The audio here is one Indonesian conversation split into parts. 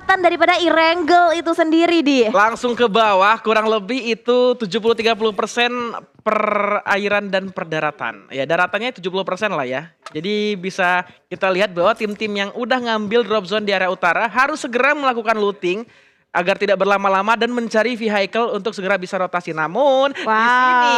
daripada Erangel itu sendiri di. Langsung ke bawah, kurang lebih itu 70-30% perairan dan perdaratan. Ya daratannya 70% lah ya. Jadi bisa kita lihat bahwa tim-tim yang udah ngambil drop zone di area utara harus segera melakukan looting agar tidak berlama-lama dan mencari vehicle untuk segera bisa rotasi. Namun di sini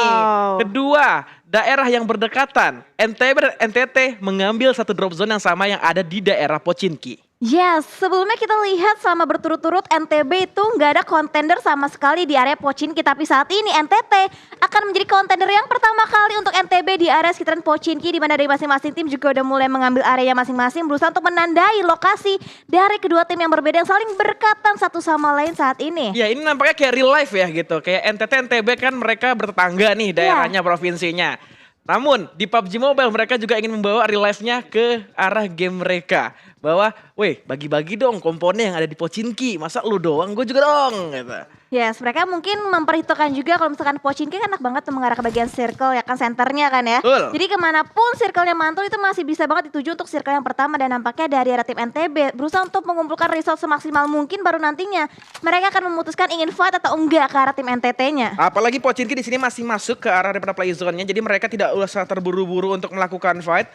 kedua daerah yang berdekatan, NTB dan NTT mengambil satu drop zone yang sama yang ada di daerah Pochinki. Yes, sebelumnya kita lihat selama berturut-turut NTB itu nggak ada kontender sama sekali di area Pochinki. Tapi saat ini NTT akan menjadi kontender yang pertama kali untuk NTB di area sekitaran Pochinki. Di mana dari masing-masing tim juga udah mulai mengambil area masing-masing. Berusaha untuk menandai lokasi dari kedua tim yang berbeda yang saling berkaitan satu sama lain saat ini. Ya ini nampaknya kayak real life ya gitu. Kayak NTT, NTB kan mereka bertetangga nih daerahnya, provinsinya. Namun di PUBG Mobile mereka juga ingin membawa real life-nya ke arah game mereka. Bahwa, weh bagi-bagi dong komponen yang ada di Pochinki. Masa lu doang, gue juga dong gitu. Yes, mereka mungkin memperhitungkan juga kalau misalkan Pochinki kan enak banget tuh mengarah ke bagian circle ya kan senternya kan ya. Betul. Jadi kemanapun circle-nya mantul itu masih bisa banget dituju untuk circle yang pertama. Dan nampaknya dari arah tim NTB berusaha untuk mengumpulkan resource semaksimal mungkin baru nantinya mereka akan memutuskan ingin fight atau enggak ke arah tim NTT-nya. Apalagi Pochinki di sini masih masuk ke arah daripada play zone-nya. Jadi mereka tidak usah terburu-buru untuk melakukan fight.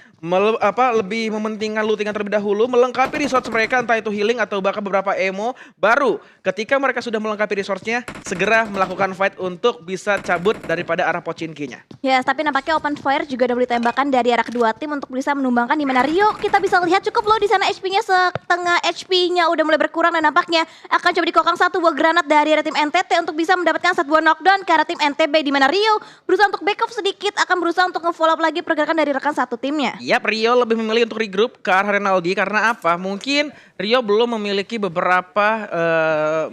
Lebih mementingkan lootingan terlebih dahulu. Melengkapi resource mereka entah itu healing atau bahkan beberapa emo. Baru ketika mereka sudah melengkapi resource-nya, segera melakukan fight untuk bisa cabut daripada arah Pochinki-nya. Yes, tapi nampaknya open fire juga udah ditembakkan dari arah kedua tim untuk bisa menumbangkan di mana Rio. Kita bisa lihat cukup low di sana HP-nya, setengah HP-nya udah mulai berkurang dan nampaknya akan coba dikokang satu buah granat dari arah tim NTT untuk bisa mendapatkan satu buah knockdown ke arah tim NTB di mana Rio berusaha untuk backup sedikit, akan berusaha untuk nge-follow up lagi pergerakan dari rekan satu timnya. Yap, Rio lebih memilih untuk regroup ke arah Renaldi karena apa? Mungkin Rio belum memiliki beberapa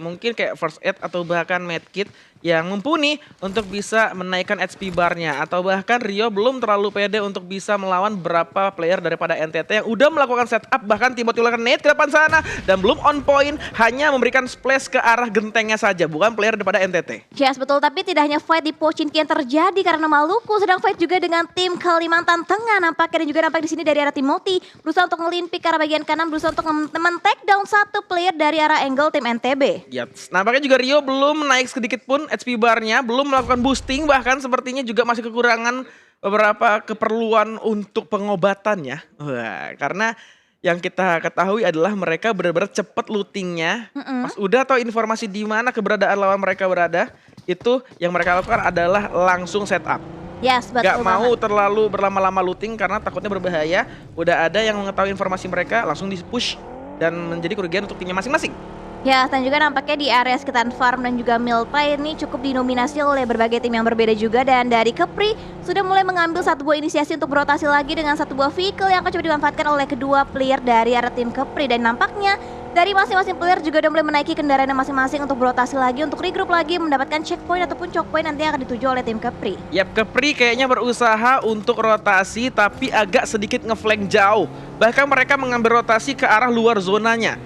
mungkin kayak first aid atau bahkan medkit yang mumpuni untuk bisa menaikkan HP bar-nya. Atau bahkan Rio belum terlalu pede untuk bisa melawan beberapa player daripada NTT yang udah melakukan setup, bahkan Timothy melakukan nade ke depan sana dan belum on point, hanya memberikan splash ke arah gentengnya saja, bukan player daripada NTT. Yes, betul, tapi tidak hanya fight di Pochinki yang terjadi karena Maluku sedang fight juga dengan tim Kalimantan Tengah nampaknya, dan juga nampak di sini dari arah Timothy berusaha untuk ngelimpi ke arah bagian kanan, berusaha untuk men-take down satu player dari arah angle tim NTB. Yes, nampaknya juga Rio belum naik sedikit pun HP bar-nya, belum melakukan boosting, bahkan sepertinya juga masih kekurangan beberapa keperluan untuk pengobatannya. Wah, karena yang kita ketahui adalah mereka benar-benar cepat lootingnya. Pas udah tahu informasi di mana keberadaan lawan mereka berada, itu yang mereka lakukan adalah langsung setup. Yes, betul. Gak mau terlalu berlama-lama looting karena takutnya berbahaya. Udah ada yang mengetahui informasi mereka, langsung di-push dan menjadi kerugian untuk timnya masing-masing. Ya, dan juga nampaknya di area sekitaran farm dan juga Milpai ini cukup dinominasi oleh berbagai tim yang berbeda juga. Dan dari Kepri sudah mulai mengambil satu buah inisiasi untuk berotasi lagi dengan satu buah vehicle yang akan coba dimanfaatkan oleh kedua player dari arah tim Kepri. Dan nampaknya dari masing-masing player juga udah mulai menaiki kendaraannya masing-masing untuk berotasi lagi, untuk regroup lagi, mendapatkan checkpoint ataupun choke point nanti yang akan dituju oleh tim Kepri. Yap, Kepri kayaknya berusaha untuk rotasi tapi agak sedikit ngeflank jauh. Bahkan mereka mengambil rotasi ke arah luar zonanya.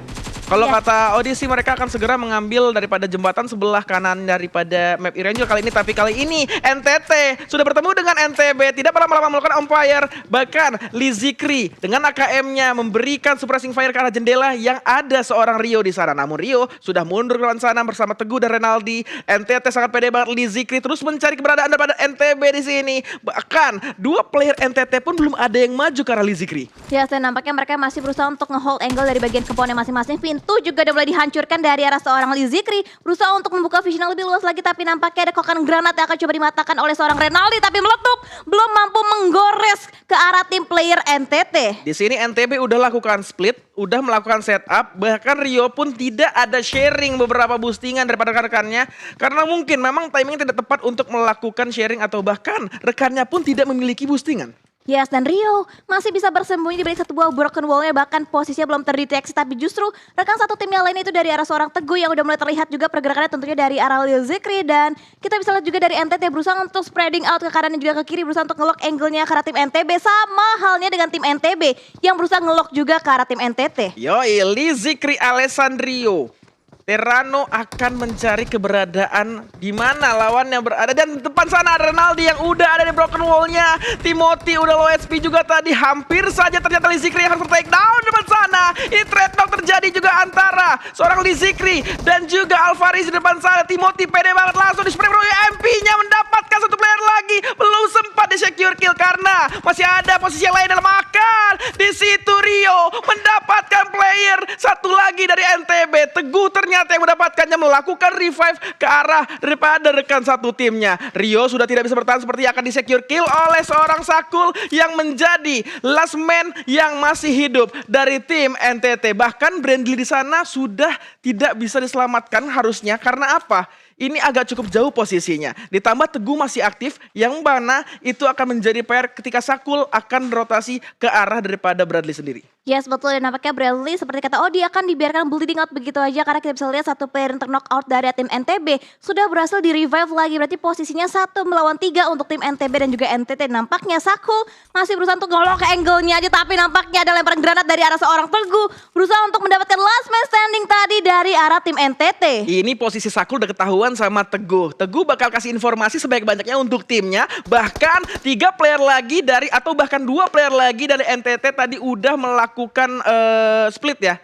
Kalau kata Odyssey mereka akan segera mengambil daripada jembatan sebelah kanan daripada map Erangel kali ini. Tapi kali ini NTT sudah bertemu dengan NTB, tidak lama-lama melakukan umpire. Bahkan Lizikri dengan AKM-nya memberikan suppressing fire ke arah jendela yang ada seorang Rio di sana. Namun Rio sudah mundur ke sana bersama Teguh dan Renaldi. NTT sangat pede banget, Lizikri terus mencari keberadaan daripada NTB di sini. Bahkan dua player NTT pun belum ada yang maju ke arah Lizikri. Ya, dan nampaknya mereka masih berusaha untuk nge-hold angle dari bagian komponen masing-masing. Pintu juga udah mulai dihancurkan dari arah seorang Lizikri, berusaha untuk membuka vision yang lebih luas lagi, tapi nampaknya ada kokan granat yang akan coba dimatakan oleh seorang Renaldi, tapi meletup, belum mampu menggores ke arah tim player NTT. Di sini NTB udah lakukan split, udah melakukan setup, bahkan Rio pun tidak ada sharing beberapa boostingan daripada rekan-rekannya karena mungkin memang timing tidak tepat untuk melakukan sharing atau bahkan rekannya pun tidak memiliki boostingan. Yes, dan Rio masih bisa bersembunyi di balik satu buah broken wall-nya, bahkan posisinya belum terdeteksi, tapi justru rekan satu tim yang lain itu dari arah seorang Teguh yang udah mulai terlihat juga pergerakannya tentunya dari arah Lil Zikri. Dan kita bisa lihat juga dari NTT berusaha untuk spreading out ke kanan dan juga ke kiri, berusaha untuk ngelock angle-nya ke arah tim NTB, sama halnya dengan tim NTB yang berusaha ngelock juga ke arah tim NTT. Yoi, Lil Zikri Alessandrio Terrano akan mencari keberadaan di mana lawannya berada, dan depan sana ada Renaldi yang udah ada di broken wall-nya. Timothy udah low HP juga tadi, hampir saja ternyata Lizikri yang harus take down depan sana. Ini trade talk terjadi juga antara seorang Lizikri dan juga Alvaris di depan sana. Timothy pede banget langsung di spray bro, MP-nya mendapatkan satu player lagi. Belum sempat di secure kill karena masih ada posisi yang lain dalam akal. Di situ Rio mendapatkan player satu lagi dari NTB. Teguh ternyata yang mendapatkannya, melakukan revive ke arah daripada rekan satu timnya. Rio sudah tidak bisa bertahan, seperti akan di secure kill oleh seorang Sakul yang menjadi last man yang masih hidup dari tim NTT. Bahkan Brandly di sana sudah tidak bisa diselamatkan harusnya, karena apa? Ini agak cukup jauh posisinya. Ditambah Teguh masih aktif, yang mana itu akan menjadi PR ketika Sakul akan rotasi ke arah daripada Bradley sendiri. Yes, betul, dan nampaknya Bradley seperti kata Odi akan dibiarkan bleeding out begitu aja, karena kita bisa lihat satu player yang terknock out dari tim NTB sudah berhasil di revive lagi. Berarti posisinya 1 melawan 3 untuk tim NTB dan juga NTT. Nampaknya Sakul masih berusaha untuk ngolong ke angle-nya aja, tapi nampaknya ada lemparan granat dari arah seorang Teguh berusaha untuk mendapatkan last man standing tadi dari arah tim NTT. Ini posisi Sakul udah ketahuan sama Teguh. Teguh bakal kasih informasi sebanyak-banyaknya untuk timnya. Bahkan 3 player lagi dari, atau bahkan 2 player lagi dari NTT tadi udah melakukan split ya.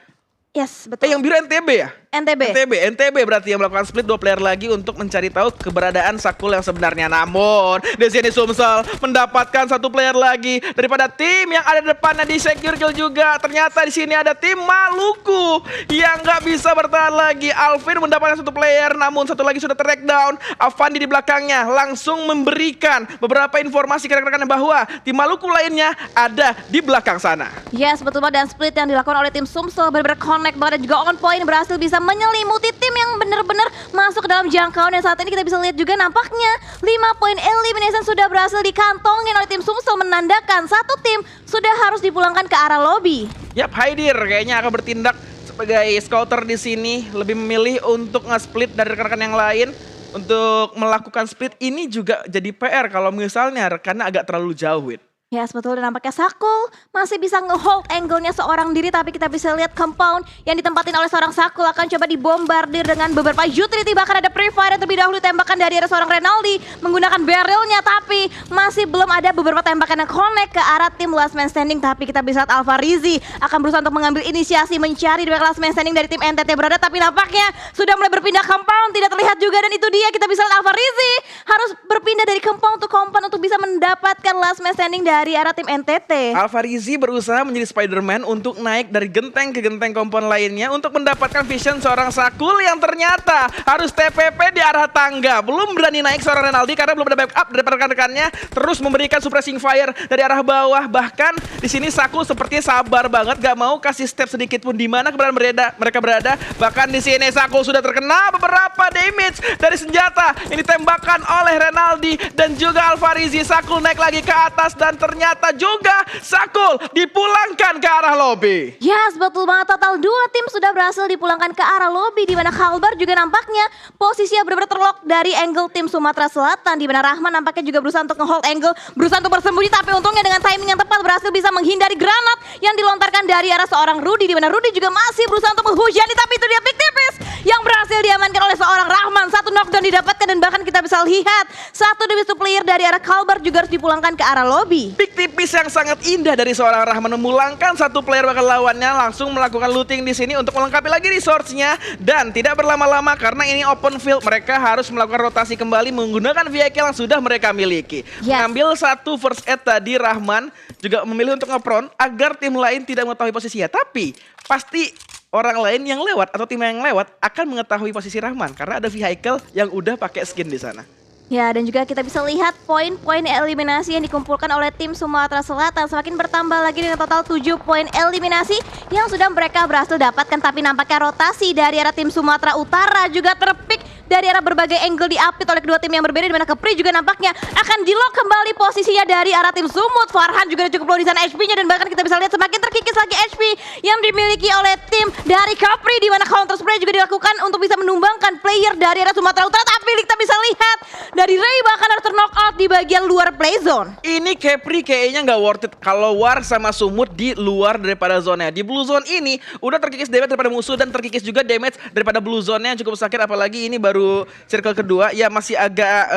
Yes, betul. Yang biru NTB ya? NTB berarti yang melakukan split 2 player lagi untuk mencari tahu keberadaan Sakul yang sebenarnya. Namun di sini Sumsel mendapatkan 1 player lagi daripada tim yang ada di depannya di secure kill juga. Ternyata di sini ada tim Maluku yang nggak bisa bertahan lagi. Alvin mendapatkan 1 player, namun 1 lagi sudah ter-take down. Avandi di belakangnya langsung memberikan beberapa informasi ke rekan-rekannya bahwa tim Maluku lainnya ada di belakang sana. Yes, betul banget, dan split yang dilakukan oleh tim Sumsel benar-benar connect banget dan juga on point, berhasil bisa menyelimuti tim yang benar-benar masuk ke dalam jangkauan. Dan saat ini kita bisa lihat juga nampaknya 5 poin elimination sudah berhasil dikantongin oleh tim Sumsel, menandakan satu tim sudah harus dipulangkan ke arah lobby. Yap, Haidir kayaknya akan bertindak sebagai scouter di sini, lebih memilih untuk nge-split dari rekan-rekan yang lain. Untuk melakukan split ini juga jadi PR kalau misalnya rekannya agak terlalu jauh, Win. Yes, betul, dan nampaknya Sakul masih bisa nge-hold angle-nya seorang diri, tapi kita bisa lihat compound yang ditempatin oleh seorang Sakul akan coba dibombardir dengan beberapa utility. Bahkan ada pre-fire yang terlebih dahulu tembakan dari arah seorang Renaldi menggunakan barrelnya, tapi masih belum ada beberapa tembakan yang connect ke arah tim last man standing. Tapi kita bisa lihat Alvarizi akan berusaha untuk mengambil inisiasi mencari dua last man standing dari tim NTT berada, tapi nampaknya sudah mulai berpindah compound, tidak terlihat juga, dan itu dia kita bisa lihat Alvarizi harus berpindah dari compound to compound untuk bisa mendapatkan last man standing dari arah tim NTT. Alvarizi berusaha menjadi Spider-Man untuk naik dari genteng ke genteng kompon lainnya untuk mendapatkan vision seorang Sakul yang ternyata harus TPP di arah tangga. Belum berani naik seorang Renaldi karena belum ada backup dari rekan-rekannya. Terus memberikan suppressing fire dari arah bawah. Bahkan di sini Sakul sepertinya sabar banget, gak mau kasih step sedikit pun di mana keberadaan mereka berada. Bahkan di sini Sakul sudah terkena beberapa damage dari senjata yang ditembakkan oleh Renaldi dan juga Alvarizi. Sakul naik lagi ke atas dan ternyata juga Sakul dipulangkan ke arah lobby. Yes, betul banget. Total 2 tim sudah berhasil dipulangkan ke arah lobby, di mana Kalbar juga nampaknya posisinya benar-benar terlock dari angle tim Sumatera Selatan, di mana Rahman nampaknya juga berusaha untuk nge-hold angle, berusaha untuk bersembunyi, tapi untungnya dengan timing yang tepat berhasil bisa menghindari granat yang dilontarkan dari arah seorang Rudy, di mana Rudy juga masih berusaha untuk menghujani, tapi itu dia pick tipis yang berhasil diamankan oleh seorang Rahman. 1 knockdown didapatkan dan bahkan kita bisa lihat 1 demi 1 player dari arah Kalbar juga harus dipulangkan ke arah lobby. Pick tipis yang sangat indah dari seorang Rahman, memulangkan 1 player bakal lawannya, langsung melakukan looting di sini untuk melengkapi lagi resource-nya, dan tidak berlama-lama karena ini open field, mereka harus melakukan rotasi kembali menggunakan vehicle yang sudah mereka miliki. Mengambil 1 first aid tadi, Rahman juga memilih untuk nge-prone agar tim lain tidak mengetahui posisinya, tapi pasti orang lain yang lewat atau tim yang lewat akan mengetahui posisi Rahman karena ada vehicle yang udah pakai skin di sana. Ya, dan juga kita bisa lihat poin-poin eliminasi yang dikumpulkan oleh tim Sumatera Selatan semakin bertambah lagi dengan total 7 poin eliminasi yang sudah mereka berhasil dapatkan. Tapi nampaknya rotasi dari arah tim Sumatera Utara juga terpick dari arah berbagai angle diapit oleh kedua tim yang berbeda, di mana Kepri juga nampaknya akan di-lock kembali posisinya dari arah tim Sumut. Farhan juga cukup low di sana HP-nya, dan bahkan kita bisa lihat semakin terkikis lagi HP yang dimiliki oleh tim dari Kepri, di mana counter spray juga dilakukan untuk bisa menumbangkan player dari arah Sumatera Utara. Tapi kita bisa lihat dari Ray bahkan harus knock out di bagian luar play zone. Ini Kepri kayaknya nggak worth it kalau War sama Sumut di luar daripada zone-nya. Di blue zone ini udah terkikis damage daripada musuh dan terkikis juga damage daripada blue zone-nya yang cukup sakit, apalagi ini baru circle kedua ya, masih agak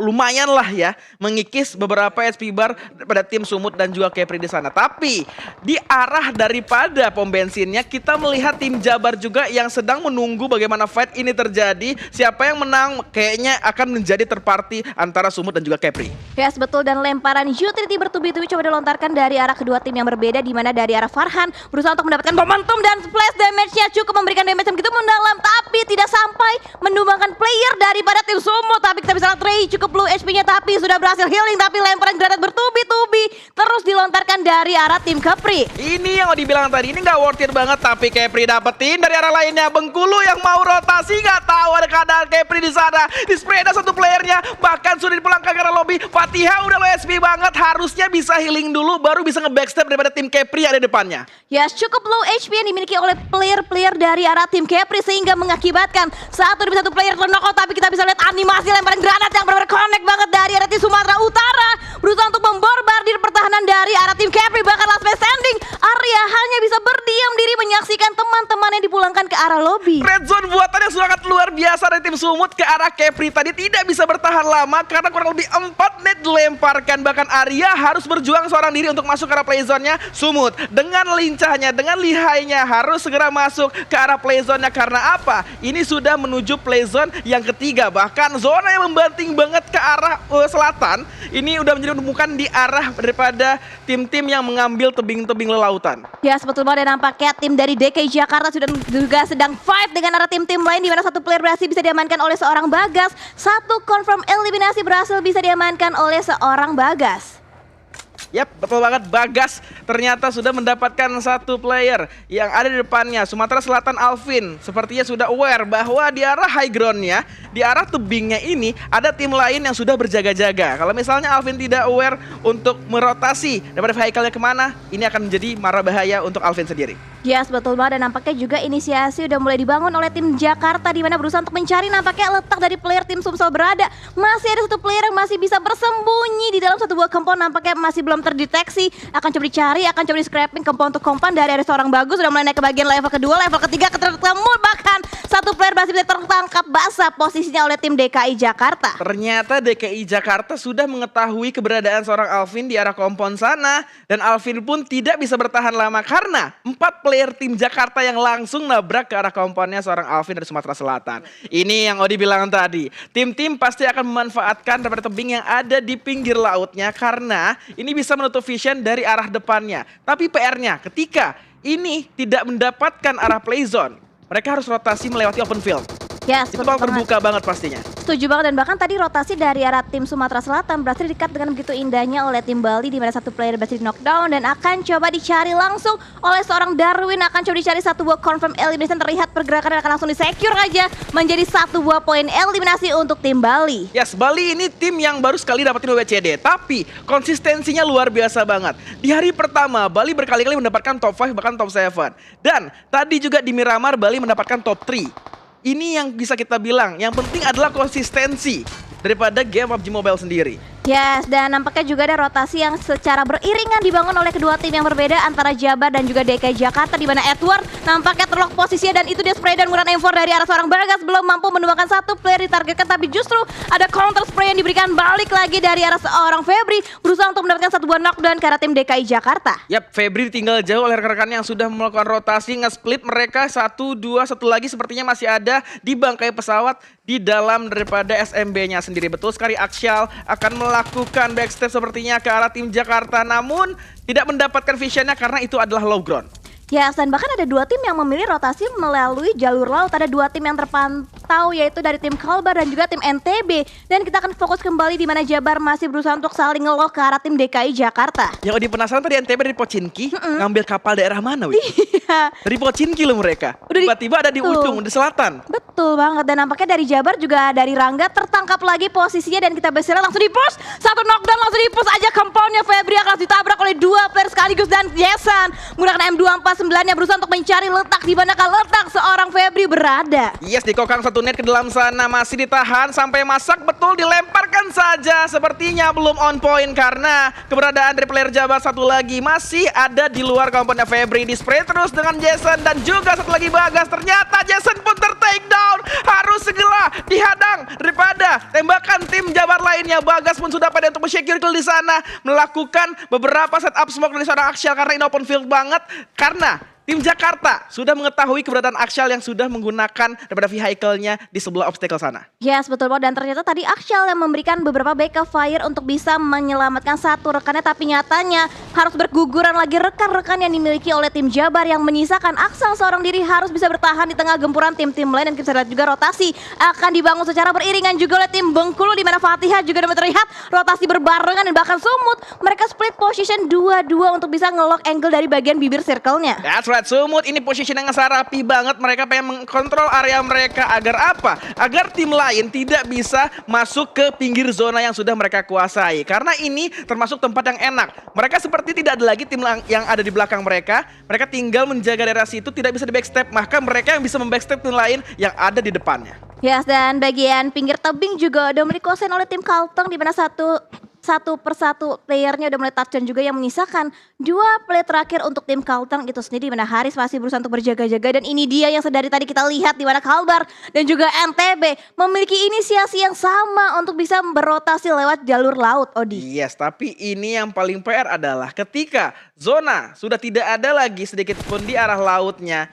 lumayan lah ya mengikis beberapa HP bar daripada tim Sumut dan juga Kepri di sana. Tapi di arah daripada pom bensinnya kita melihat tim Jabar juga yang sedang menunggu bagaimana fight ini terjadi. Siapa yang menang kayaknya akan menjadi terparty antara Sumut dan juga Kepri. Yes, betul, dan lemparan utility bertubi-tubi coba dilontarkan dari arah kedua tim yang berbeda, di mana dari arah Farhan berusaha untuk mendapatkan momentum dan splash damage-nya cukup memberikan damage yang begitu mendalam, tapi tidak sampai menumbangkan player daripada tim Sumut. Tapi kita bisa lihat Ray cukup low HP-nya tapi sudah berhasil healing, tapi lemparan granat bertubi-tubi terus dilontarkan dari arah tim Kepri. Ini yang mau dibilang tadi, ini nggak worth it banget, tapi Kepri dapetin dari arah lainnya. Bengkulu yang mau rotasi, nggak tahu ada keadaan Kepri di sana. Di spray ada satu playernya, bahkan sudah dipulangkan ke arah lobby. Fatiha udah low HP banget, harusnya bisa healing dulu baru bisa nge-backstep daripada tim Kepri yang ada di depannya. Yes, cukup low HP yang dimiliki oleh player-player dari arah tim Kepri sehingga mengakibatkan satu demi satu player terknockout. Tapi kita bisa lihat animasi lemparan granat yang benar-benar connect banget dari arah tim Sumatera Utara, berusaha untuk memborbardir pertahanan dari arah tim Kepri. Bahkan last man standing Arya hanya bisa berdiam diri menyaksikan teman-teman yang dipulangkan ke arah lobby. Red zone buatan yang sangat luar biasa dari tim Sumut ke arah Kepri tadi tidak bisa bertahan lama karena kurang lebih 4 net dilemparkan. Bahkan Arya harus berjuang seorang diri untuk masuk ke arah playzone-nya. Sumut dengan lincahnya, dengan lihainya harus segera masuk ke arah playzone-nya. Karena apa? Ini sudah menuju playzone yang ketiga. Bahkan zona yang membanting banget ke arah selatan ini udah menjadi menemukan di arah daripada tim-tim yang mengambil tebing-tebing lelautan. Ya, betul banget, dan nampaknya tim dari DKI Jakarta sudah juga sedang fight dengan arah tim-tim lain, di mana satu player berhasil bisa diamankan oleh seorang Bagas, satu confirm eliminasi berhasil bisa diamankan oleh seorang Bagas. Yap, betul banget, Bagas ternyata sudah mendapatkan satu player yang ada di depannya. Sumatera Selatan Alvin sepertinya sudah aware bahwa di arah high groundnya, di arah tebingnya ini ada tim lain yang sudah berjaga-jaga. Kalau misalnya Alvin tidak aware untuk merotasi daripada vehicle-nya kemana, ini akan menjadi mara bahaya untuk Alvin sendiri. Yes, betul banget, dan nampaknya juga inisiasi udah mulai dibangun oleh tim Jakarta, di mana berusaha untuk mencari nampaknya letak dari player tim Sumsel berada. Masih ada satu player yang masih bisa bersembunyi di dalam satu buah compound, nampaknya masih belum terdeteksi. Akan coba dicari, akan coba di scrapping compound untuk compound dari ada seorang Bagus sudah mulai naik ke bagian level kedua, level ketiga ketemu, bahkan satu player masih bisa tertangkap basah posisinya oleh tim DKI Jakarta. Ternyata DKI Jakarta sudah mengetahui keberadaan seorang Alvin di arah compound sana, dan Alvin pun tidak bisa bertahan lama karena 4 player tim Jakarta yang langsung nabrak ke arah compoundnya seorang Alvin dari Sumatera Selatan. Ini yang Odi bilang tadi, tim-tim pasti akan memanfaatkan daripada tebing yang ada di pinggir lautnya karena ini bisa menutup vision dari arah depannya. Tapi PR-nya ketika ini tidak mendapatkan arah play zone, mereka harus rotasi melewati open field. Yes, Itu bakal terbuka banget pastinya. Setuju banget, dan bahkan tadi rotasi dari arah tim Sumatera Selatan berhasil di-cut dengan begitu indahnya oleh tim Bali, di mana satu player berhasil di-knockdown dan akan coba dicari langsung oleh seorang Darwin. Akan coba dicari satu buah confirm elimination, terlihat pergerakan akan langsung di-secure aja menjadi satu buah poin eliminasi untuk tim Bali. Yes, Bali ini tim yang baru sekali dapetin WCD, tapi konsistensinya luar biasa banget. Di hari pertama, Bali berkali-kali mendapatkan top 5 bahkan top 7. Dan tadi juga di Miramar, Bali mendapatkan top 3. Ini yang bisa kita bilang, yang penting adalah konsistensi daripada game PUBG Mobile sendiri. Yes, dan nampaknya juga ada rotasi yang secara beriringan dibangun oleh kedua tim yang berbeda antara Jabar dan juga DKI Jakarta, di mana Edward nampaknya terlock posisinya, dan itu dia spray dan menggunakan M4 dari arah seorang Bagas belum mampu menumbangkan satu player ditargetkan, tapi justru ada counter spray yang diberikan balik lagi dari arah seorang Febri berusaha untuk mendapatkan satu buah knockdown ke arah tim DKI Jakarta. Yap, Febri tinggal jauh oleh rekan-rekannya yang sudah melakukan rotasi, nge-split mereka 1, 2, satu lagi sepertinya masih ada di bangkai pesawat di dalam daripada SMB-nya sendiri. Betul sekali, Aksyal akan melakukan backstep sepertinya ke arah tim Jakarta, namun tidak mendapatkan visionnya karena itu adalah low ground. Ya, dan bahkan ada dua tim yang memilih rotasi melalui jalur laut. Ada dua tim yang terpantau, yaitu dari tim Kalbar dan juga tim NTB. Dan kita akan fokus kembali di mana Jabar masih berusaha untuk saling ngelock ke arah tim DKI Jakarta. Yang Odi penasaran tadi NTB dari Pocinki ngambil kapal daerah mana, Wi? Iya. Dari Pocinki loh mereka. Udah Tiba-tiba ada di ujung, di selatan. Betul. Betul banget, dan nampaknya dari Jabar juga dari Rangga tertangkap lagi posisinya dan kita berserah langsung di-push. Satu knockdown langsung di-push aja compoundnya Febri akan ditabrak oleh dua player sekaligus dan Jason menggunakan M249 yang berusaha untuk mencari letak di manakah letak seorang Febri berada. Yes, dikokang satu net ke dalam sana, masih ditahan sampai masak betul, dilemparkan saja. Sepertinya belum on point karena keberadaan dari player Jabar satu lagi masih ada di luar komponnya Febri. Di spray terus dengan Jason dan juga satu lagi Bagas. Ternyata Jason pun ter-take down, harus segera dihadang daripada tembakan tim Jabar lainnya. Bagas pun sudah pada untuk men-secure kill di sana, melakukan beberapa setup smoke dari seorang Axial karena ini open field banget. Karena tim Jakarta sudah mengetahui keberadaan Axial yang sudah menggunakan daripada vehicle-nya di sebelah obstacle sana. Yes, betul banget. Dan ternyata tadi Axial yang memberikan beberapa backup fire untuk bisa menyelamatkan satu rekannya, tapi nyatanya harus berguguran lagi rekan-rekan yang dimiliki oleh tim Jabar yang menyisakan Axial seorang diri harus bisa bertahan di tengah gempuran tim-tim lain. Dan kita lihat juga rotasi akan dibangun secara beriringan juga oleh tim Bengkulu, di mana Fatihah juga dapat terlihat rotasi berbarengan dan bahkan Sumut mereka split position 2-2 untuk bisa nge-lock angle dari bagian bibir circle-nya. That's right. Sumut ini position yang sangat rapi banget. Mereka pengen mengkontrol area mereka agar apa? Agar tim lain tidak bisa masuk ke pinggir zona yang sudah mereka kuasai. Karena ini termasuk tempat yang enak. Mereka seperti tidak ada lagi tim yang ada di belakang mereka. Mereka tinggal menjaga daerah situ, tidak bisa di backstep. Maka mereka yang bisa membackstep tim lain yang ada di depannya. Yes, dan bagian pinggir tebing juga udah mulai dikuasain oleh tim Kalteng, di mana satu persatu playernya udah mulai touchdown juga yang menyisakan dua play terakhir untuk tim Kalteng itu sendiri, di mana Haris masih berusaha untuk berjaga-jaga. Dan ini dia yang sedari tadi kita lihat di mana Kalbar dan juga NTB memiliki inisiasi yang sama untuk bisa berotasi lewat jalur laut, Odi. Yes, tapi ini yang paling PR adalah ketika zona sudah tidak ada lagi sedikit pun di arah lautnya.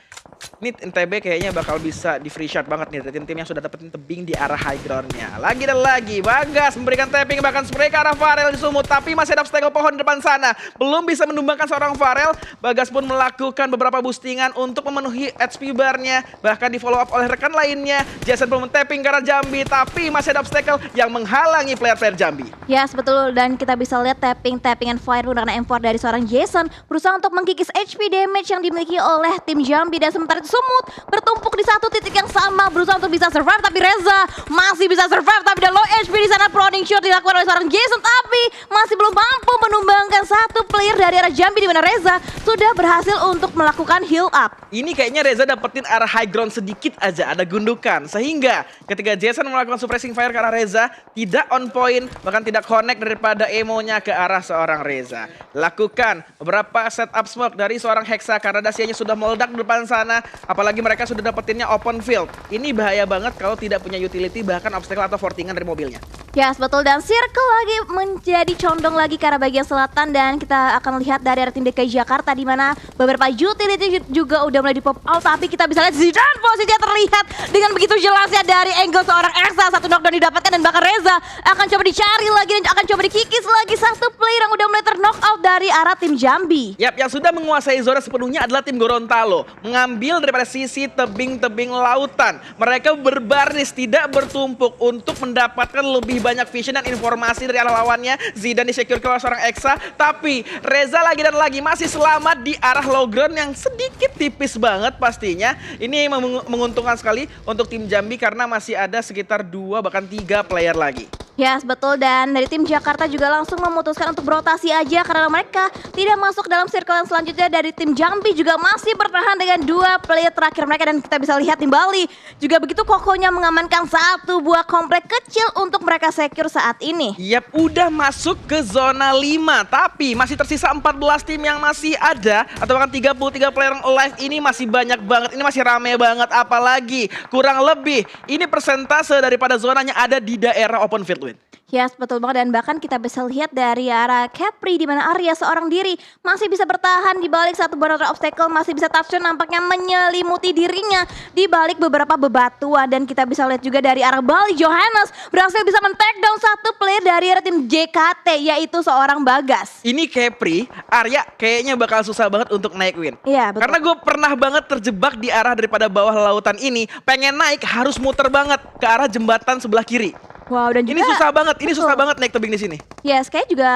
Ini NTB kayaknya bakal bisa di free shot banget nih dari tim-tim yang sudah dapetin tebing di arah high groundnya. Lagi dan lagi Bagas memberikan tapping bahkan spray ke arah Farel di Sumut, tapi masih ada obstacle pohon di depan sana. Belum bisa menumbangkan seorang Farel. Bagas pun melakukan beberapa boostingan untuk memenuhi HP barnya, bahkan di follow up oleh rekan lainnya. Jason pun tapping ke arah Jambi, tapi masih ada obstacle yang menghalangi player-player Jambi. Yes, betul, dan kita bisa lihat tapping and fire menggunakan M4 dari seorang Jason berusaha untuk mengkikis HP damage yang dimiliki oleh tim Jambi. Dan sementara itu Sumut bertumpuk di satu titik yang sama berusaha untuk bisa survive, tapi Reza masih bisa survive, tapi ada low HP di sana. Prodding shot dilakukan oleh seorang Jason, tapi masih belum mampu menumbangkan satu player dari arah Jambi, di mana Reza sudah berhasil untuk melakukan heal up. Ini kayaknya Reza dapetin arah high ground sedikit aja, ada gundukan, sehingga ketika Jason melakukan suppressing fire ke arah Reza tidak on point, bahkan tidak connect daripada emonya ke arah seorang Reza. Lakukan beberapa setup smoke dari seorang Hexa karena dasianya sudah meledak di depan sana. Apalagi mereka sudah dapetinnya open field. Ini bahaya banget kalau tidak punya utility, bahkan obstacle atau fortingan dari mobilnya. Yes, betul, dan circle lagi menjadi condong lagi ke arah bagian selatan. Dan kita akan lihat dari arah tim DKI Jakarta, di mana beberapa utility juga udah mulai di pop out. Tapi kita bisa lihat Zidan posisinya terlihat dengan begitu jelasnya dari angle seorang Exa. Satu knockdown didapatkan dan bahkan Reza akan coba dicari lagi dan akan coba dikikis lagi satu player yang udah mulai ter-knock out dari arah tim Jambi. Yap, yang sudah menguasai zona sepenuhnya adalah tim Gorontalo. Mengambil daripada sisi tebing-tebing lautan. Mereka berbaris, tidak bertumpuk untuk mendapatkan lebih banyak vision dan informasi dari arah lawannya. Zidan di-secure ke seorang Exa, tapi Reza lagi dan lagi masih selamat di arah low ground yang sedikit tipis banget pastinya. Ini menguntungkan sekali untuk tim Jambi karena masih ada sekitar 2 bahkan 3 player lagi. Yes, betul, dan dari tim Jakarta juga langsung memutuskan untuk berotasi aja karena mereka tidak masuk dalam circle yang selanjutnya. Dari tim Jambi juga masih bertahan dengan 2 player terakhir mereka, dan kita bisa lihat tim Bali juga begitu kokohnya mengamankan satu buah komplek kecil untuk mereka secure saat ini. Yap, udah masuk ke zona 5, tapi masih tersisa 14 tim yang masih ada, atau bahkan 33 player alive. Ini masih banyak banget, ini masih rame banget, apalagi kurang lebih ini persentase daripada zonanya ada di daerah open field. Yes, betul banget, dan bahkan kita bisa lihat dari arah Capri, di mana Arya seorang diri masih bisa bertahan di balik satu bonus obstacle, masih bisa touchdown nampaknya menyelimuti dirinya di balik beberapa bebatuan. Dan kita bisa lihat juga dari arah Bali, Johannes berhasil bisa men-take down satu player dari arah tim JKT, yaitu seorang Bagas. Ini Capri, Arya kayaknya bakal susah banget untuk naik win. Iya, betul. Karena gue pernah banget terjebak di arah daripada bawah lautan ini, pengen naik harus muter banget ke arah jembatan sebelah kiri. Wow, dan juga Ini susah banget, ini betul. susah banget naik tebing di sini. Yes, kayak juga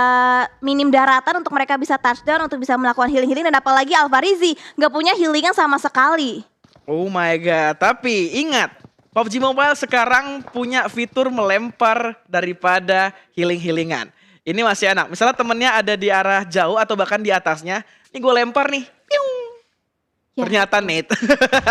minim daratan untuk mereka bisa touchdown, untuk bisa melakukan healing-healing. Dan apalagi Alvarizi nggak punya healingan sama sekali. Oh my god, tapi ingat, PUBG Mobile sekarang punya fitur melempar daripada healing-healingan. Ini masih enak. Misalnya temennya ada di arah jauh atau bahkan di atasnya. Ini gue lempar nih. Piung. Ya. Ternyata net.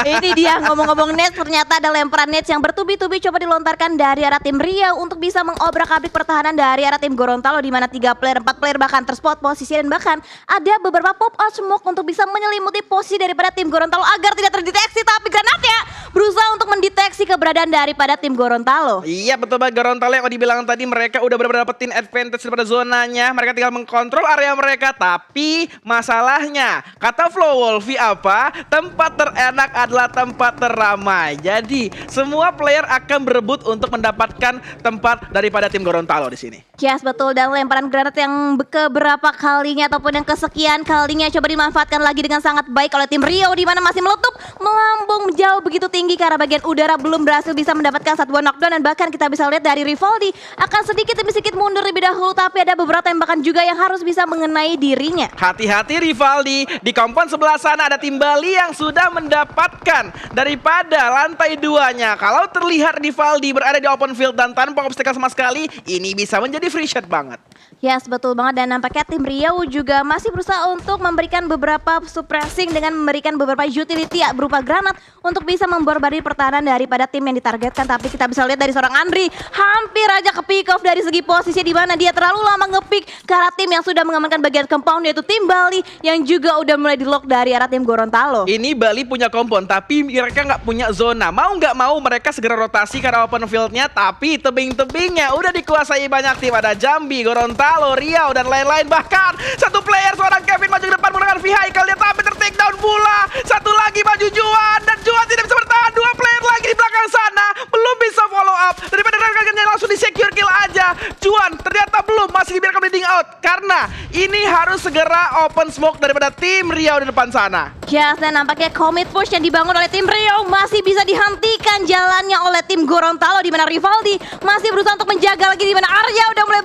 Ini dia ngomong-ngomong net, ternyata ada lemparan net yang bertubi-tubi coba dilontarkan dari arah tim Riau untuk bisa mengobrak-abrik pertahanan dari arah tim Gorontalo, di mana 3 player, 4 player bahkan terspot posisi, dan bahkan ada beberapa pop out smoke untuk bisa menyelimuti posisi daripada tim Gorontalo agar tidak terdeteksi, tapi granatnya berusaha untuk mendeteksi keberadaan daripada tim Gorontalo. Iya betul banget, Gorontalo yang dibilang tadi mereka udah benar-benar dapetin advantage daripada zonanya. Mereka tinggal mengkontrol area mereka, tapi masalahnya kata Flow Wolfie apa? Tempat terenak adalah tempat teramai. Jadi semua player akan berebut untuk mendapatkan tempat daripada tim Gorontalo di sini. Yes, betul, dan lemparan granat yang keberapa kalinya ataupun yang kesekian kalinya coba dimanfaatkan lagi dengan sangat baik oleh tim Riau, di mana masih meletup melambung jauh begitu tinggi ke arah bagian udara, belum berhasil bisa mendapatkan satu buah knockdown, dan bahkan kita bisa lihat dari Rivaldi akan sedikit demi sedikit mundur lebih dahulu, tapi ada beberapa tembakan juga yang harus bisa mengenai dirinya. Hati-hati Rivaldi, di kompon sebelah sana ada tim Bali yang sudah mendapatkan daripada lantai 2-nya. Kalau terlihat Rivaldi berada di open field dan tanpa obstacle sama sekali, ini bisa menjadi free shot banget. Yes, betul banget, dan nampaknya tim Riau juga masih berusaha untuk memberikan beberapa suppressing dengan memberikan beberapa utility berupa granat untuk bisa memborbardir pertahanan daripada tim yang ditargetkan. Tapi kita bisa lihat dari seorang Andri hampir aja ke pick off dari segi posisi, di mana dia terlalu lama nge-pick ke arah tim yang sudah mengamankan bagian compound, yaitu tim Bali yang juga udah mulai di lock dari arah tim Gorontalo. Ini Bali punya kompon, tapi mereka nggak punya zona. Mau nggak mau mereka segera rotasi karena open fieldnya, tapi tebing-tebingnya udah dikuasai banyak tim. Ada Jambi, Gorontalo, Riau, dan lain-lain. Bahkan satu player, seorang Kevin maju ke depan menggunakan vehicle, dia tapi ter-take down pula. Satu lagi maju Juan, dan Juan tidak bisa bertahan. 2 player lagi di belakang sana, belum bisa follow up. Daripada rekan-rekannya langsung di secure kill aja. Juan ternyata belum, masih dibiarkan bleeding out. Karena ini harus segera open smoke daripada tim Riau di depan sana. Yes, dan nampaknya commit push yang dibangun oleh tim Riau masih bisa dihentikan jalannya oleh tim Gorontalo, di mana Rivaldi masih berusaha untuk menjaga lagi, di mana Arya udah mulai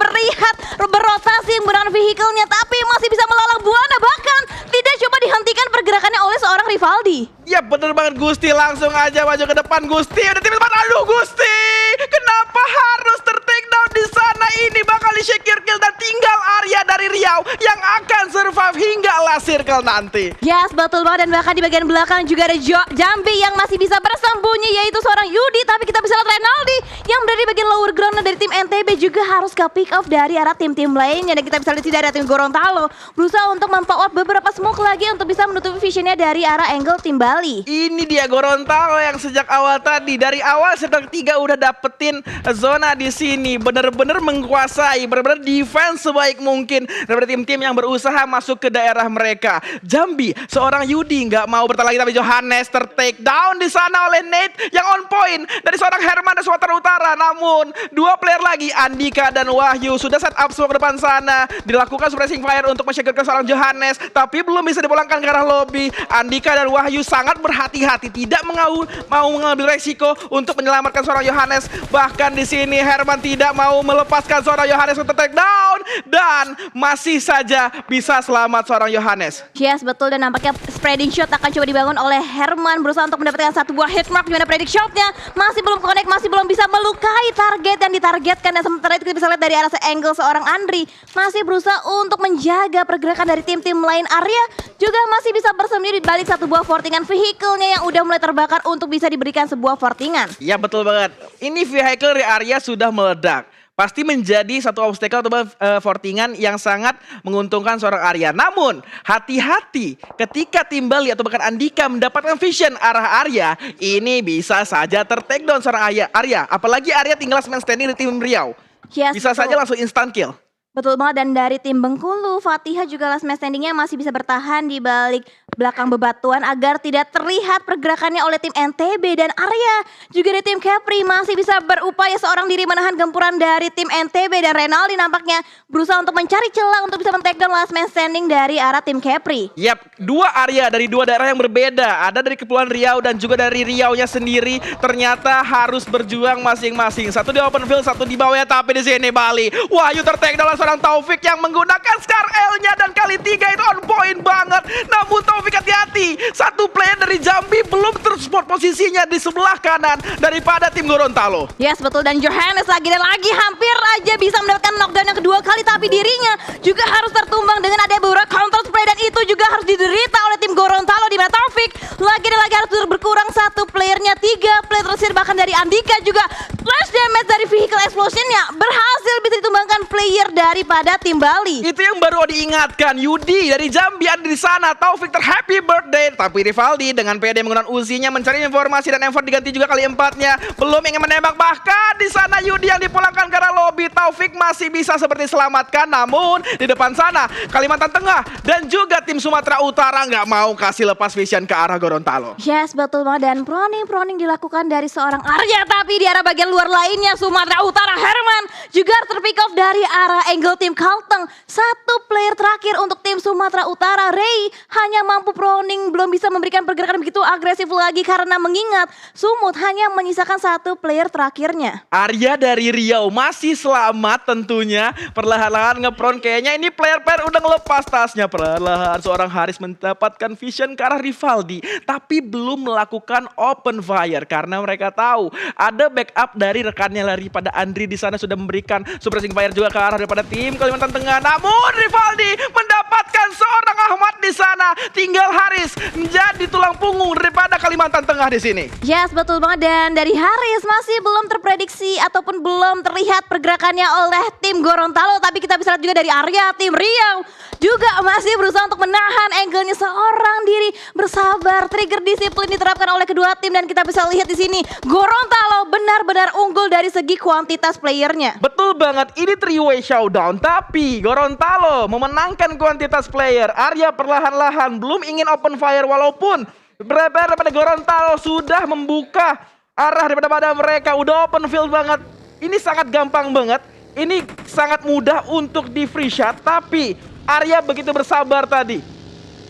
berrotasi menggunakan vehicle-nya, tapi masih bisa melalang buana, bahkan tidak coba dihentikan pergerakannya oleh seorang Rivaldi. Ya bener banget Gusti, langsung aja maju ke depan Gusti. Ada tim depan, aduh Gusti, kenapa harus ter-take down di sana? Ini bakal di secure kill dan tinggal Arya dari Riau yang akan survive hingga last circle nanti. Yes, betul banget, dan bahkan di bagian belakang juga ada Jambi yang masih bisa bersembunyi, yaitu seorang Yudi. Tapi kita bisa lihat Renaldi yang berada di bagian lower ground dari tim NTB juga harus ke pick off dari arah tim-tim lainnya. Dan kita bisa lihat dari tim Gorontalo berusaha untuk mempower beberapa smoke lagi untuk bisa menutupi visionnya dari arah angle tim Bali. Ini dia Gorontalo yang sejak awal tadi, dari awal circle 3 udah dapetin zona di sini, bener-bener menguasai, bener-bener defense sebaik mungkin daripada tim-tim yang berusaha masuk ke daerah mereka. Jambi, seorang Yudi nggak mau bertahan lagi, tapi Johannes ter-take down di sana oleh Nate yang on point dari seorang Herman dari Sumatera Utara. Namun 2 player lagi, Andika dan Wahyu, sudah set up smoke depan sana, dilakukan suppressing fire untuk mensyukurkan seorang Johannes, tapi belum bisa dipulangkan ke arah lobby. Andika dan Wahyu sangat berhati-hati, tidak mau mengambil resiko untuk menyelamatkan seorang Johannes. Bahkan di sini Herman tidak mau melepaskan seorang Johannes untuk take down, dan masih saja bisa selamat seorang Johannes. Yes, betul, dan nampaknya spreading shot akan coba dibangun oleh Herman berusaha untuk mendapatkan satu buah hitmark, di mana predict shotnya masih belum connect, masih belum bisa melukai target yang ditargetkan. Dan sementara itu kita bisa lihat dari arah angle seorang Andri masih berusaha untuk menjaga pergerakan dari tim-tim lain. Arya juga masih bisa bersembunyi di balik satu buah fortingan vehicle-nya yang udah mulai terbakar untuk bisa diberikan sebuah fortingan. Iya betul banget, ini vehicle dari Arya sudah meledak. Pasti menjadi satu obstacle atau fortingan yang sangat menguntungkan seorang Arya. Namun hati-hati ketika tim Bali atau bahkan Andika mendapatkan vision arah Arya, ini bisa saja ter-take down seorang Arya. Apalagi Arya tinggal last man standing di tim Riau. Yes, bisa saja langsung instant kill. Betul banget, dan dari tim Bengkulu, Fatihah juga last man standingnya masih bisa bertahan di balik belakang bebatuan agar tidak terlihat pergerakannya oleh tim NTB. Dan Arya juga dari tim Capri masih bisa berupaya seorang diri menahan gempuran dari tim NTB, dan Renaldi nampaknya berusaha untuk mencari celah untuk bisa men-take down last man standing dari arah tim Capri. Yap, 2 Arya dari 2 daerah yang berbeda, ada dari Kepulauan Riau dan juga dari Riau-nya sendiri, ternyata harus berjuang masing-masing. Satu di open field, satu di bawahnya, tapi di sini Bali, Wahyu ter-take down seorang Taufik yang menggunakan Scar L-nya, dan kali 3 itu on point banget. Namun Taufik Taufik hati-hati. Satu player dari Jambi belum terspot posisinya di sebelah kanan daripada tim Gorontalo. Yes, betul. Dan Johannes lagi dan lagi hampir aja bisa mendapatkan knockdown yang kedua kali, tapi dirinya juga harus tertumbang dengan ada beberapa counter spray, dan itu juga harus diderita oleh tim Gorontalo, di mana Taufik lagi dan lagi harus berkurang satu playernya. 3 player tersisa bahkan dari Andika juga flash damage dari vehicle explosionnya berhasil bisa ditumbangkan player daripada tim Bali. Itu yang baru diingatkan. Yudi dari Jambi ada di sana. Taufik happy birthday. Tapi Rivaldi dengan PD menggunakan Uzinya mencari informasi, dan effort diganti juga kali 4-nya. Belum ingin menembak, bahkan di sana Yudi yang dipulangkan ke arah lobby. Taufik masih bisa seperti selamatkan, namun di depan sana Kalimantan Tengah dan juga tim Sumatera Utara nggak mau kasih lepas vision ke arah Gorontalo. Yes, betul banget. Dan proning dilakukan dari seorang Arya, tapi di arah bagian luar lainnya Sumatera Utara Herman juga terpick off dari arah angle tim Kalteng. Satu player terakhir untuk tim Sumatera Utara, Ray, hanya mampu proning, belum bisa memberikan pergerakan begitu agresif lagi karena mengingat Sumut hanya menyisakan satu player terakhirnya. Arya dari Riau masih selamat tentunya. Perlahan-lahan ngepron, kayaknya ini player-player udah ngelepas tasnya. Perlahan seorang Haris mendapatkan vision ke arah Rivaldi, tapi belum melakukan open fire karena mereka tahu ada backup dari rekannya lari pada Andri di sana sudah memberikan suppressing fire juga ke arah daripada tim Kalimantan Tengah. Namun Rivaldi mendapatkan seorang Ahmad di sana. Tinggal Haris menjadi tulang punggung daripada Kalimantan Tengah di sini. Yes, betul banget. Dan dari Haris masih belum terprediksi ataupun belum terlihat pergerakannya oleh tim Gorontalo, tapi kita bisa lihat juga dari Arya tim Riau juga masih berusaha untuk menahan angle-nya seorang diri. Bersabar, trigger disiplin diterapkan oleh kedua tim, dan kita bisa lihat di sini Gorontalo benar-benar unggul dari segi kuantitas playernya. Betul banget, ini three-way showdown, tapi Gorontalo memenangkan kuantitas player. Arya perlahan-lahan belum ingin open fire, walaupun beberapa daripada Gorontalo sudah membuka arah daripada mereka, udah open field banget. Ini sangat gampang banget, ini sangat mudah untuk di free shot, tapi Arya begitu bersabar tadi.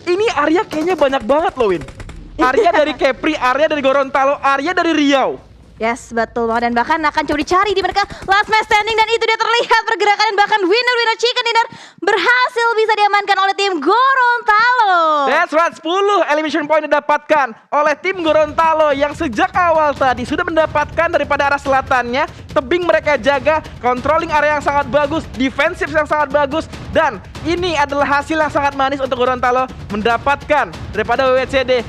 Ini Arya kayaknya banyak banget loh, Win. Arya dari Kepri, Arya dari Gorontalo, Arya dari Riau. Yes, betul banget. Dan bahkan akan coba dicari di mereka last man standing, dan itu dia terlihat pergerakan, dan bahkan winner chicken dinner berhasil bisa diamankan oleh tim Gorontalo. That's right, 10 elimination point didapatkan oleh tim Gorontalo yang sejak awal tadi sudah mendapatkan daripada arah selatannya. Tebing mereka jaga, controlling area yang sangat bagus, defensif yang sangat bagus, dan ini adalah hasil yang sangat manis untuk Gorontalo mendapatkan daripada WWCD